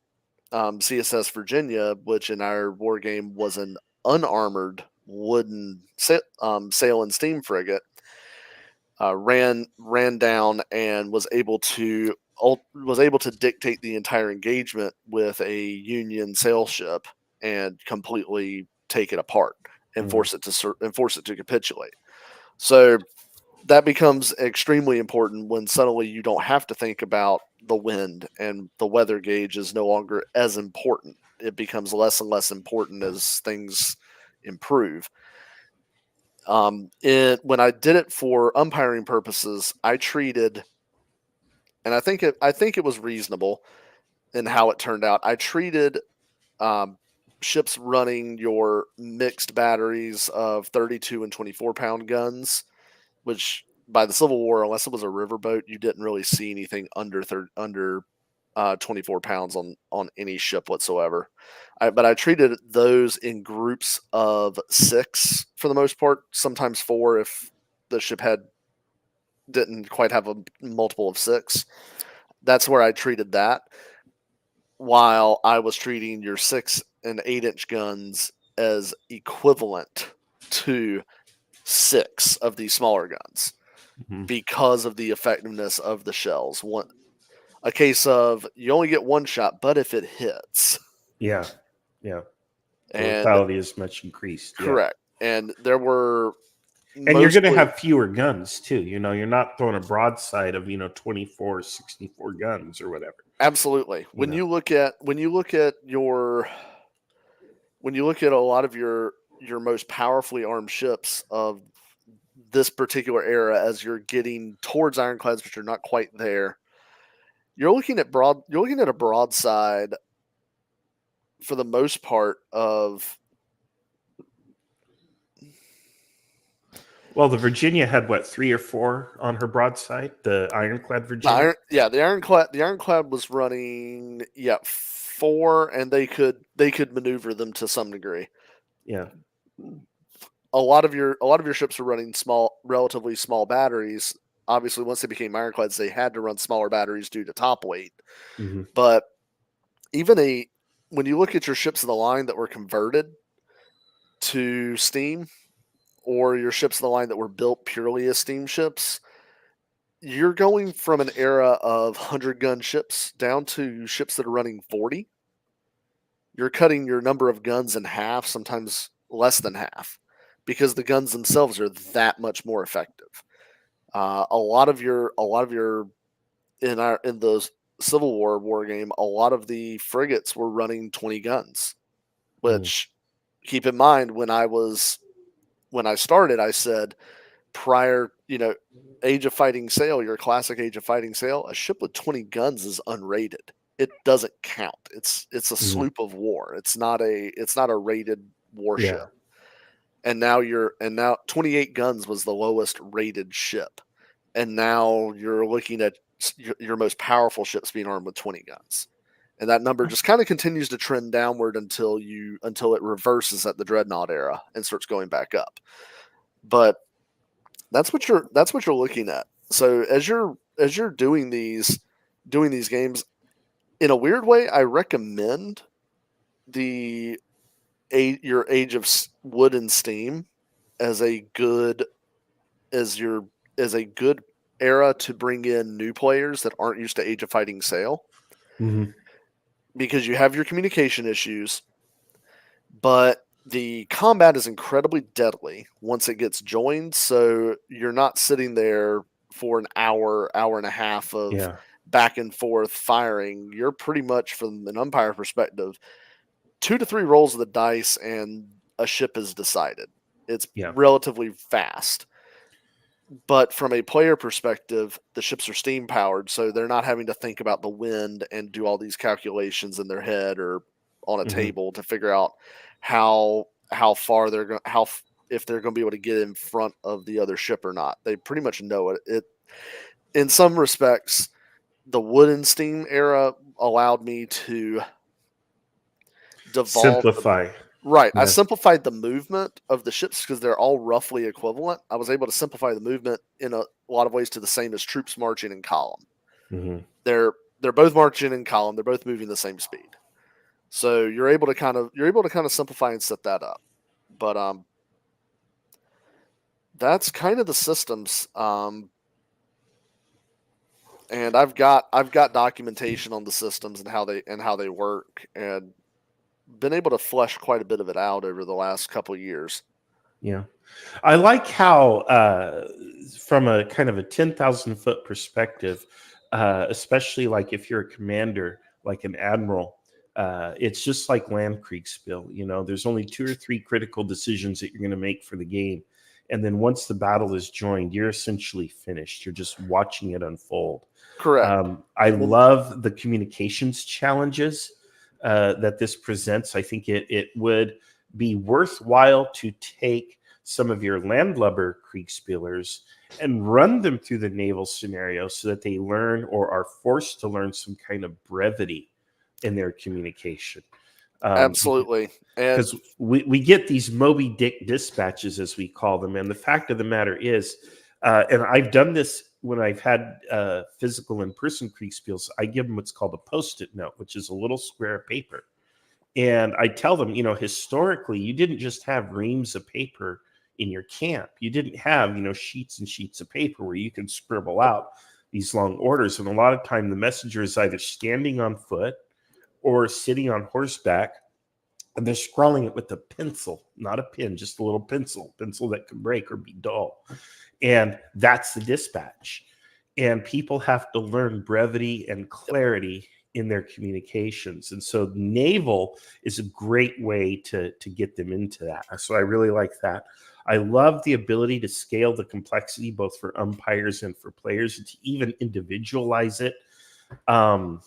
CSS Virginia, which in our war game was an unarmored wooden sail and steam frigate. Ran down and was able to dictate the entire engagement with a Union sail ship and completely take it apart and force it to capitulate. So that becomes extremely important when suddenly you don't have to think about the wind and the weather gauge is no longer as important. It becomes less and less important as things improve. When I did it for umpiring purposes, I treated, and I think it was reasonable in how it turned out. I treated ships running your mixed batteries of 32 and 24-pound guns, which by the Civil War, unless it was a riverboat, you didn't really see anything under 24 pounds on any ship whatsoever. But I treated those in groups of 6 for the most part, sometimes 4 if the ship didn't quite have a multiple of 6. That's where I treated that, while I was treating your 6 and 8-inch guns as equivalent to 6 of these smaller guns because of the effectiveness of the shells. A case of you only get one shot, but if it hits. Yeah. The And lethality is much increased. correct. Yeah. And there were and you're going to have fewer guns too. You're not throwing a broadside of 24, 64 guns or whatever. Absolutely. When you look at a lot of your most powerfully armed ships of this particular era, as you're getting towards ironclads, but you're not quite there, you're looking at a broadside for the most part of. Well, the Virginia had 3 or 4 on her broadside. The ironclad Virginia. The ironclad was running 4, and they could maneuver them to some degree. Yeah. A lot of your ships were running relatively small batteries. Obviously, once they became ironclads, they had to run smaller batteries due to top weight. Mm-hmm. But even when you look at your ships in the line that were converted to steam, or your ships in the line that were built purely as steam ships, you're going from an era of 100-gun ships down to ships that are running 40. You're cutting your number of guns in half, sometimes less than half, because the guns themselves are that much more effective. A lot of your in the Civil War game, a lot of the frigates were running 20 guns, which keep in mind when I started, I said prior, Age of Fighting Sail, your classic Age of Fighting Sail, a ship with 20 guns is unrated. It doesn't count. It's a sloop of war. It's not a rated warship. Yeah. And now 28 guns was the lowest rated ship. And now you're looking at your most powerful ships being armed with 20 guns. And that number just kind of continues to trend downward until it reverses at the Dreadnought era and starts going back up. But that's what you're looking at. So as you're doing these games, in a weird way, I recommend your Age of Wood and Steam as a good era to bring in new players that aren't used to Age of Fighting Sail. Mm-hmm. Because you have your communication issues, but the combat is incredibly deadly once it gets joined. So you're not sitting there for an hour and a half of back and forth firing. You're pretty much, from an umpire perspective, 2 to 3 rolls of the dice and a ship is decided. It's relatively fast. But from a player perspective, the ships are steam powered, so they're not having to think about the wind and do all these calculations in their head or on a table to figure out how far they're going, if they're going to be able to get in front of the other ship or not. They pretty much know it. In some respects, the wooden steam era allowed me to Simplify. Right. Yeah. I simplified the movement of the ships because they're all roughly equivalent. I was able to simplify the movement in a lot of ways to the same as troops marching in column. They're both marching in column. They're both moving the same speed. So you're able to kind of simplify and set that up. But that's kind of the systems. And I've got documentation on the systems and how they work, and been able to flesh quite a bit of it out over the last couple of years. Yeah. I like how, from a kind of a 10,000 foot perspective, especially like if you're a commander, like an admiral, it's just like Land Kriegsspiel. You know, there's only 2 or 3 critical decisions that you're going to make for the game. And then once the battle is joined, you're essentially finished. You're just watching it unfold. Correct. I love the communications challenges that this presents. I think it would be worthwhile to take some of your landlubber Kriegspielers and run them through the naval scenario so that they learn or are forced to learn some kind of brevity in their communication. Absolutely. Because we get these Moby Dick dispatches, as we call them. And the fact of the matter is, and I've done this when I've had physical in-person Kriegspiels, I give them what's called a Post-it note, which is a little square of paper. And I tell them, you know, historically, you didn't just have reams of paper in your camp. You didn't have, you know, sheets and sheets of paper where you can scribble out these long orders. And a lot of time, the messenger is either standing on foot or sitting on horseback, and they're scrawling it with a pencil, not a pen, just a little pencil that can break or be dull. And that's the dispatch. And people have to learn brevity and clarity in their communications. And so naval is a great way to get them into that. So I really like that. I love the ability to scale the complexity, both for umpires and for players, and to even individualize it. I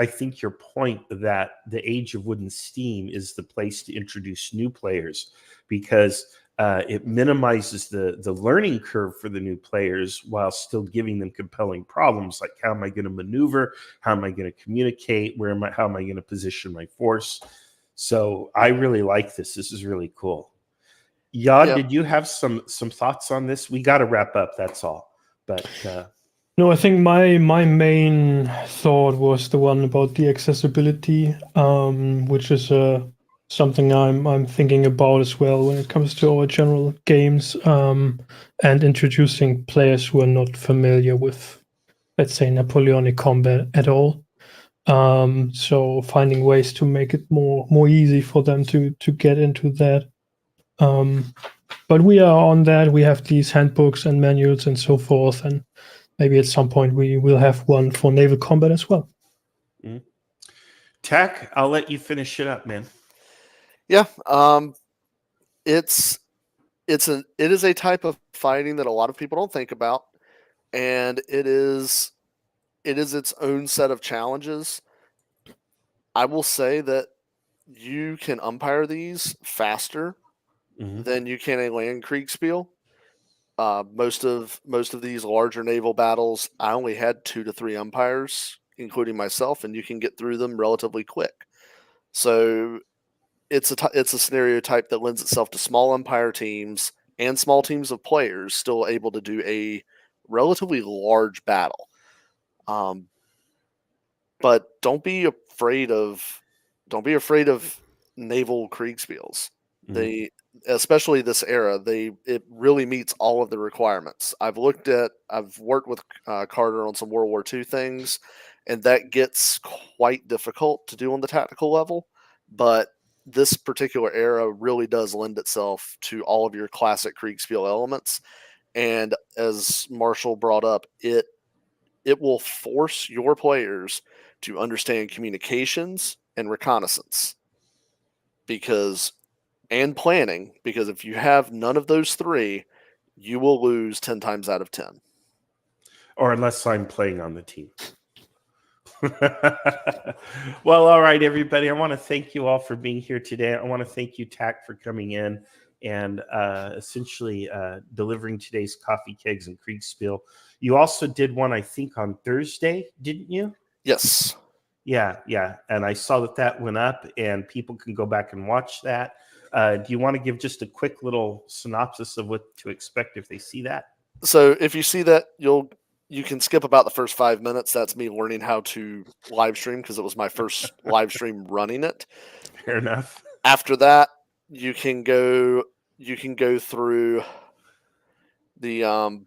think your point that the age of wooden steam is the place to introduce new players, because it minimizes the learning curve for the new players while still giving them compelling problems like, how am I going to maneuver? How am I going to communicate? How am I going to position my force? So I really like this. This is really cool. Yad, did you have some thoughts on this? We got to wrap up. That's all. But no, I think my main thought was the one about the accessibility, which is something I'm thinking about as well when it comes to our general games, and introducing players who are not familiar with, let's say, Napoleonic combat at all. So finding ways to make it more easy for them to get into that. But we are on that. We have these handbooks and manuals and so forth, and maybe at some point we will have one for naval combat as well. Tech, I'll let you finish it up, man. Yeah, it is a type of fighting that a lot of people don't think about, and it is its own set of challenges. I will say that you can umpire these faster than you can a Land Kriegsspiel. Most of these larger naval battles, I only had 2 to 3 umpires, including myself, and you can get through them relatively quick. So it's a scenario type that lends itself to small umpire teams and small teams of players still able to do a relatively large battle. But don't be afraid of naval Kriegspiels. Especially this era, it really meets all of the requirements. I've worked with Carter on some World War II things, and that gets quite difficult to do on the tactical level. But this particular era really does lend itself to all of your classic Kriegspiel elements. And as Marshall brought up, it will force your players to understand communications and reconnaissance and planning, because if you have none of those 3, you will lose 10 times out of 10. Or unless I'm playing on the team. Well, all right, everybody. I want to thank you all for being here today. I want to thank you, Tack, for coming in and essentially delivering today's Coffee Kegs and Kriegsspiel. You also did one, I think, on Thursday, didn't you? Yes. Yeah. And I saw that went up, and people can go back and watch that. Do you want to give just a quick little synopsis of what to expect if they see that? So if you see that, you can skip about the first 5 minutes. That's me learning how to live stream because it was my first live stream running it. Fair enough. After that, you can go through the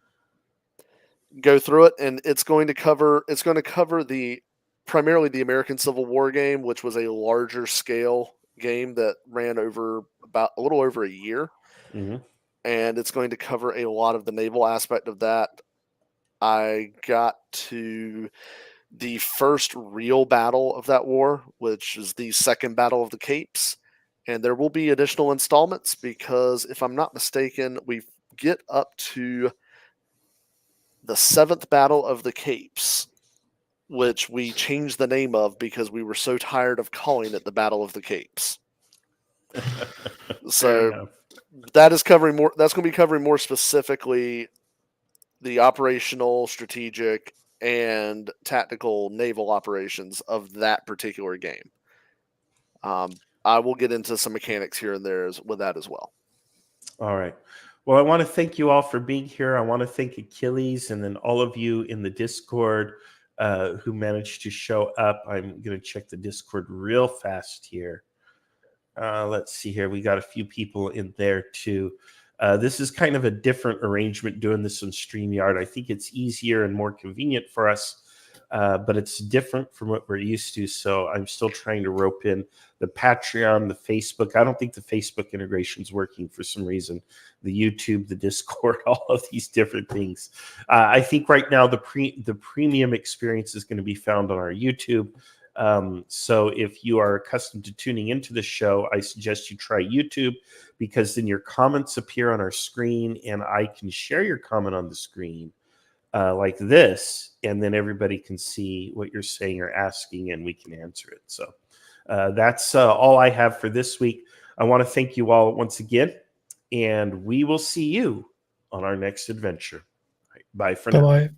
go through it, and it's going to cover the primarily the American Civil War game, which was a larger scale game that ran over about a little over a year. Mm-hmm. And it's going to cover a lot of the naval aspect of that. I got to the first real battle of that war, which is the Second Battle of the Capes. And there will be additional installments because, if I'm not mistaken, we get up to the Seventh Battle of the Capes, which we changed the name of because we were so tired of calling it the Battle of the Capes. So that is covering more. That's going to be covering more specifically the operational, strategic, and tactical naval operations of that particular game. I will get into some mechanics here and there with that as well. All right. Well, I want to thank you all for being here. I want to thank Achilles and then all of you in the Discord who managed to show up. I'm going to check the Discord real fast here. Let's see here. We got a few people in there too. This is kind of a different arrangement doing this on StreamYard. I think it's easier and more convenient for us, but it's different from what we're used to. So I'm still trying to rope in the Patreon, the Facebook. I don't think the Facebook integration is working for some reason. The YouTube, the Discord, all of these different things. I think right now the premium experience is going to be found on our YouTube. So if you are accustomed to tuning into the show, I suggest you try YouTube, because then your comments appear on our screen and I can share your comment on the screen like this, and then everybody can see what you're saying or asking and we can answer it. So that's all I have for this week. I want to thank you all once again, and we will see you on our next adventure. Right, bye for now. Bye-bye.